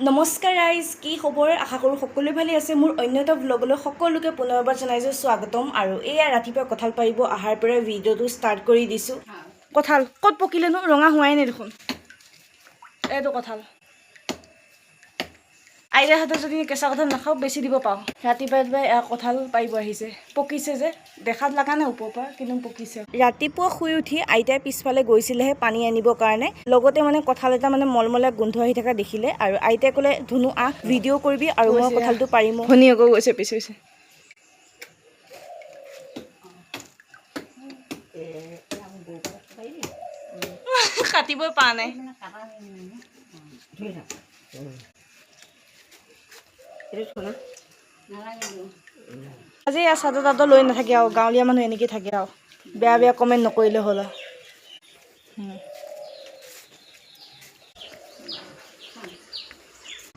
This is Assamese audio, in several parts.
নমস্কাৰ ৰাইজ, কি খবৰ? আশা কৰোঁ সকলোৱে ভালে আছে। মোৰ অন্য এটা ব্লগলৈ সকলোকে পুনৰবাৰ জনাইছোঁ স্বাগতম। আৰু এয়া ৰাতিপুৱা কঁঠাল পাৰিব অহাৰ পৰা ভিডিঅ'টো ষ্টাৰ্ট কৰি দিছোঁ। কঁঠাল ক'ত পকিলেনো? ৰঙা হোৱাই নাই দেখোন। এইটো কঁঠাল আইতাৰ হাতত যদি কেঁচা কঁঠাল নাখাওঁ বেছি দিব পাওঁ। ৰাতিপুৱাই এয়া কঁঠাল পাৰিব আহিছে। পকিছে যে, দেখাত লগা নাই ওপৰৰ পৰা, কিন্তু পকিছে। ৰাতিপুৱা শুই উঠি আইতাই পিছফালে গৈছিলেহে পানী আনিবৰ কাৰণে। লগতে মানে কঁঠাল এটা মানে মলমলাই গোন্ধ আহি থকা দেখিলে আৰু আইতাই ক'লে ধুনু আহ ভিডিঅ' কৰিবি আৰু মই কঁঠালটো পাৰিম। ভনী আকৌ গৈছে পিছে কাটিবই পৰা নাই। আজি চাদৰ তাদৰ লৈ নাথাকে আৰু গাঁৱলীয়া মানুহ এনেকৈ থাকে আৰু বেয়া বেয়া কমেণ্ট নকৰিলে হ'ল আৰু।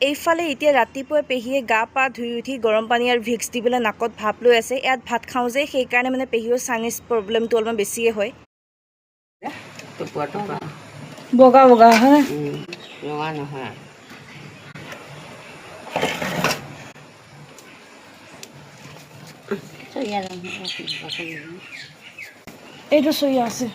এইফালে এতিয়া ৰাতিপুৱা পেহীয়ে গা পা ধুই উঠি গৰম পানী আৰু ভিক্স দি পেলাই নাকত ভাপ লৈ আছে। ইয়াত ভাত খাওঁ যে, সেইকাৰণে মানে পেহীৰ চাইনিজ প্ৰব্লেমটো অলপমান বেছিয়ে হয়। বগা বগা হয় নহয়। এইটো চইয়া আছে।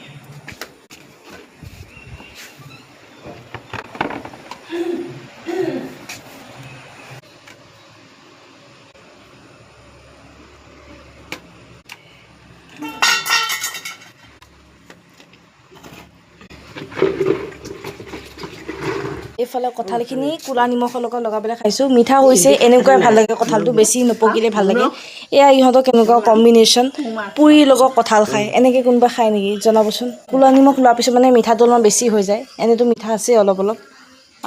এইফালে কঁঠালখিনি ক'লা নিমখৰ লগত লগাই পেলাই খাইছোঁ। মিঠা হৈছে, এনেকুৱাই ভাল লাগে কঁঠালটো, বেছি নপকিলে ভাল লাগে। এয়া ইহঁতৰ কেনেকুৱা কম্বিনেশ্যন, পুৰিৰ লগত কঁঠাল খায়। এনেকৈ কোনোবা খায় নেকি জনাবচোন। ক'লা নিমখ লোৱাৰ পিছত মানে মিঠাটো অলপমান বেছি হৈ যায়। এনেতো মিঠা আছে অলপ অলপ।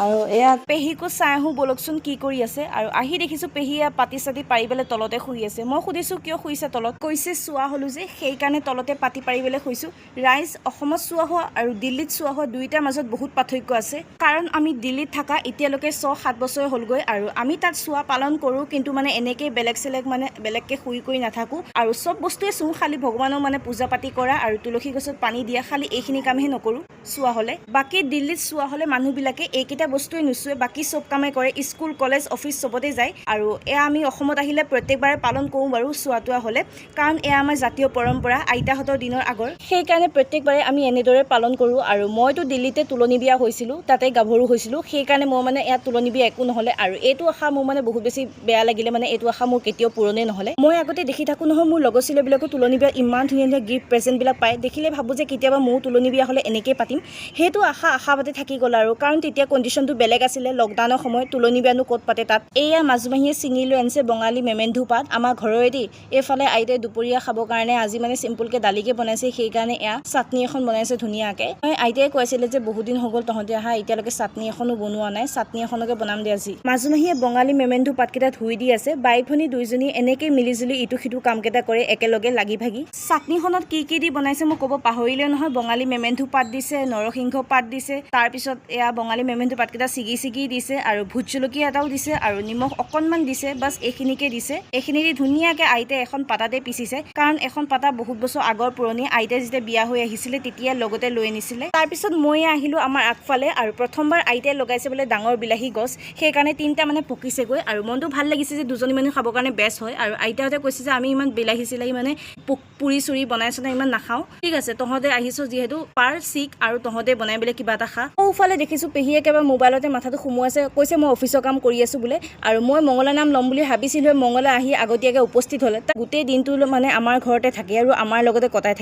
আৰু এয়া পেহীকো চাই আহোঁ ব'লকচোন কি কৰি আছে। আৰু আহি দেখিছোঁ পেহীয়ে পাতি চাতি পাৰি পেলাই তলতে শুই আছে। মই সুধিছোঁ কিয় শুইছে তলত? কৈছে চোৱা হ'লোঁ যে সেইকাৰণে তলতে পাতি পাৰি পেলাই শুইছোঁ। ৰাইজ, অসমত চোৱা হোৱা আৰু দিল্লীত চোৱা হোৱা দুয়োটাৰ মাজত বহুত পাৰ্থক্য আছে। কাৰণ আমি দিল্লীত থকা এতিয়ালৈকে 6-7 বছৰ হ'লগৈ আৰু আমি তাত চোৱা পালন কৰোঁ, কিন্তু মানে এনেকৈ বেলেগ মানে বেলেগকৈ শুই কৰি নাথাকোঁ। আৰু চব বস্তুৱে চোওঁ, খালি ভগৱানক মানে পূজা পাতি কৰা আৰু তুলসী গছত পানী দিয়া, খালি এইখিনি কামহে নকৰোঁ চোৱা হ'লে। বাকী দিল্লীত চোৱা হ'লে মানুহবিলাকে এইকেইটা বস্তুৱে নুচুৱে, বাকী চব কামে কৰে। স্কুল কলেজ অফিচ চবতে যায়। আৰু এয়া আমি অসমত আহিলে প্ৰত্যেকবাৰে পালন কৰোঁ বাৰু চোৱাটোৱা হ'লে, কাৰণ এয়া আমাৰ জাতীয় পৰম্পৰা আইতাহঁতৰ দিনৰ আগৰ। সেইকাৰণে প্ৰত্যেকবাৰে আমি এনেদৰে পালন কৰোঁ। আৰু মইতো দিল্লীতে তুলনি বিয়া হৈছিলোঁ, তাতে গাভৰু হৈছিলোঁ। সেইকাৰণে মই মানে ইয়াত তুলনি বিয়া একো নহ'লে আৰু এইটো আশা মোৰ মানে বহুত বেছি বেয়া লাগিলে, মানে এইটো আশা মোৰ কেতিয়াও পূৰণেই নহ'লে। মই আগতে দেখি থাকোঁ নহয়, মোৰ লগৰ ছোৱালীবিলাকো তুলনি বিয়াত ইমান ধুনীয়া ধুনীয়া গিফ্ট প্ৰেজেণ্টবিলাক পায়। দেখিলে ভাবোঁ যে কেতিয়াবা ময়ো তুলনি বিয়া হ'লে এনেকেই পাতিম। সেইটো আশাবাদী থাকি গ'ল আৰু, কাৰণ তেতিয়া কণ্ডিশ্যনটো বেলেগ আছিলে। লকডাউনৰ সময়ত তুলনি বিয়ানো ক'ত পাতে তাত। এয়া মাজুমাহীয়ে ছিঙি লৈ আনিছে বঙালী মেমেন্ধু পাত আমাৰ ঘৰৰেদি। এইফালে আইতাই দুপৰীয়া খাবৰ কাৰণে আজি মানে চিম্পুলকৈ দালিকে বনাইছে, সেইকাৰণে এয়া চাটনি এখন বনাইছে ধুনীয়াকৈ। আইতাই কৈছিলে যে বহুত দিন হৈ গ'ল তহঁতে আহা, এতিয়ালৈকে চাটনি এখনো বনোৱা নাই, চাটনি এখনকে বনাম দে আজি। মাজুমাহীয়ে বঙালী মেমেন্ধু পাতকেইটা ধুই দি আছে। বাই ভনী দুইজনী এনেকৈ মিলিজুলি ইটো সিটো কামকেইটা কৰে একেলগে লাগি ভাগি। চাটনিখনত কি কি দি বনাইছে মই ক'ব পাহৰিলে নহয়। বঙালী মেমেন্ধু পাত দিছে, নৰসিংহ পাত দিছে, তাৰপিছত এয়া বঙালী মেমেন্ধু পাতকেইটা ছিগি দিছে আৰু ভোট জলকীয়া এটাও দিছে আৰু নিমখ অকণমান দিছে, বাছ এইখিনিকে দিছে। এইখিনি দি ধুনীয়াকৈ আইতাই এখন পাতাতে পিচিছে, কাৰণ এখন পাতা বহুত বছৰ আগৰ পুৰণি। আইতাই যেতিয়া বিয়া হৈ আহিছিলে তেতিয়া লগতে লৈ আনিছিলে। তাৰপিছত মই আহিলোঁ আমাৰ আগফালে আৰু প্ৰথমবাৰ আইতাই লগাইছে বোলে ডাঙৰ বিলাহী গছ, সেইকাৰণে 3টা মানে পকিছেগৈ। আৰু মনটো ভাল লাগিছে যে দুজনী মানুহ খাবৰ কাৰণে বেষ্ট হয়। আৰু আইতাহঁতে কৈছে যে আমি ইমান বিলাহী চিলাহী মানে পুৰি চুৰি বনাইছোঁ না ইমান নাখাওঁ, ঠিক আছে তহঁতে আহিছোঁ যিহেতু পাৰ চিক আৰু তহঁতে বনাই বোলে কিবা এটা খা। সৌফালে দেখিছোঁ পেহীয়ে একেবাৰে মোবাইলতে মাথাটো সোমোৱাইছে, কৈছে মই অফিচৰ কাম কৰি আছোঁ বোলে। আৰু মই মঙলাৰ নাম ল'ম বুলি ভাবিছিলোঁ, মঙলা আহি আগতীয়াকৈ উপস্থিত হ'লে। গোটেই দিনটো মানে আমাৰ ঘৰতে থাকে আৰু আমাৰ লগতে কটাই থাকে।